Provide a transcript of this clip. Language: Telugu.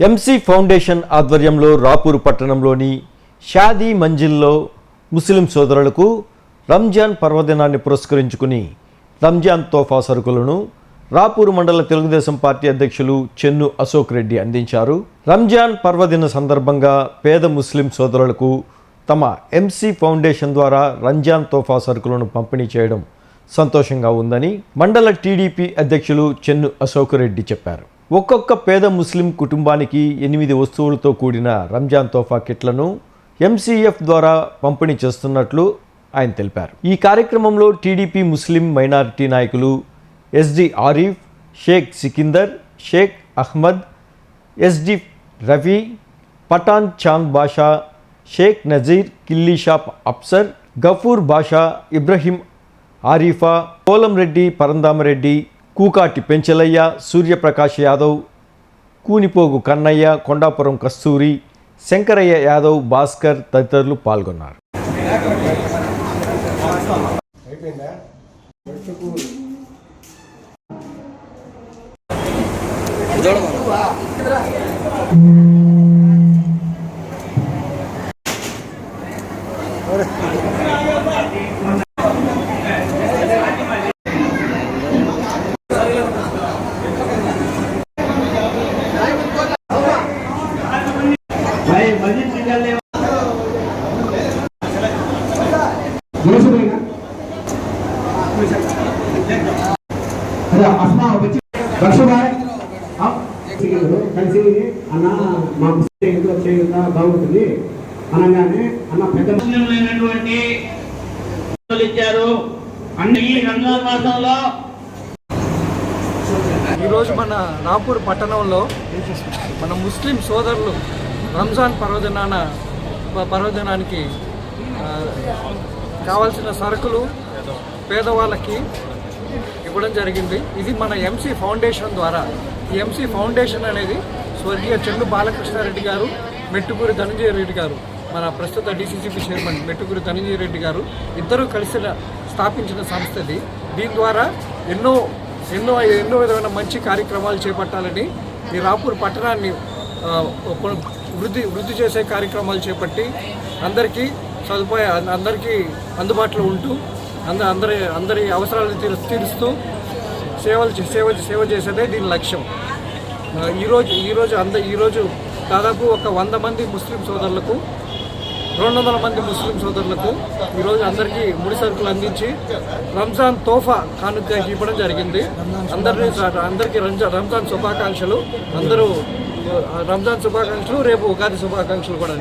ఎంసీ ఫౌండేషన్ ఆధ్వర్యంలో రాపూర్ పట్టణంలోని షాదీ మంజిల్లో ముస్లిం సోదరులకు రంజాన్ పర్వదినాన్ని పురస్కరించుకుని రంజాన్ తోఫా సరుకులను రాపూర్ మండల తెలుగుదేశం పార్టీ అధ్యక్షులు చెన్ను అశోక్ రెడ్డి అందించారు. రంజాన్ పర్వదిన సందర్భంగా పేద ముస్లిం సోదరులకు తమ ఎంసీ ఫౌండేషన్ ద్వారా రంజాన్ తోఫా సరుకులను పంపిణీ చేయడం సంతోషంగా ఉందని మండల టీడీపీ అధ్యక్షులు చెన్ను అశోక్ రెడ్డి చెప్పారు. ఒక్కొక్క పేద ముస్లిం కుటుంబానికి 8 వస్తువులతో కూడిన రంజాన్ తోఫా కిట్లను ఎంసీఎఫ్ ద్వారా పంపిణీ చేస్తున్నట్లు ఆయన తెలిపారు. ఈ కార్యక్రమంలో టీడీపీ ముస్లిం మైనారిటీ నాయకులు SD Arif, Sheikh Sikandar, Sheikh Ahmed, SD Rafi, Pathan Chand Basha, Sheikh Nazir, కిల్లీ shop Afsar, Gafoor బాషా, ఇబ్రహీం ఆరిఫా, పోలం రెడ్డి, పరందామరెడ్డి, కూకాటి పెంచలయ్య, సూర్యప్రకాష్ యాదవ్, కూనిపోగు కన్నయ్య, కొండాపురం కస్తూరి, శంకరయ్య యాదవ్, భాస్కర్ తదితరులు పాల్గొన్నారు. కలిసి అన్న మా ఇంట్లో చేయుతా బాగుంటుంది అనగానే అన్న పెద్ద ముస్లింలైనటువంటి ఇచ్చారు. అన్ని రంజాన్ మాసంలో ఈరోజు మన రాపూర్ పట్టణంలో మన ముస్లిం సోదరులు రంజాన్ పర్వదినానికి కావాల్సిన సరుకులు పేదవాళ్ళకి ఇవ్వడం జరిగింది. ఇది మన ఎంసీ ఫౌండేషన్ ద్వారా. ఈ ఎంసీ ఫౌండేషన్ అనేది స్వర్గీయ చెల్లు బాలకృష్ణారెడ్డి గారు, మెట్టుకూరి ధనంజయ రెడ్డి గారు, మన ప్రస్తుత డీసీసీబీ చైర్మన్ మెట్టుకూరి ధనంజయ రెడ్డి గారు ఇద్దరు కలిసి స్థాపించిన సంస్థ ఇది. దీని ద్వారా ఎన్నో విధమైన మంచి కార్యక్రమాలు చేపట్టాలని ఈ రాపూర్ పట్టణాన్ని వృద్ధి చేసే కార్యక్రమాలు చేపట్టి అందరికీ అందుబాటులో ఉంటూ అందరి అవసరాలను తీరుస్తూ సేవ చేసేదే దీని లక్ష్యం. ఈరోజు దాదాపు ఒక 100 మంది ముస్లిం సోదరులకు, 200 మంది ముస్లిం సోదరులకు ఈరోజు అందరికీ ముడి సరుకులు అందించి రంజాన్ తోఫా కానుక ఇవ్వడం జరిగింది. అందరికీ రంజాన్ శుభాకాంక్షలు. రేపు ఉగాది శుభాకాంక్షలు కూడా.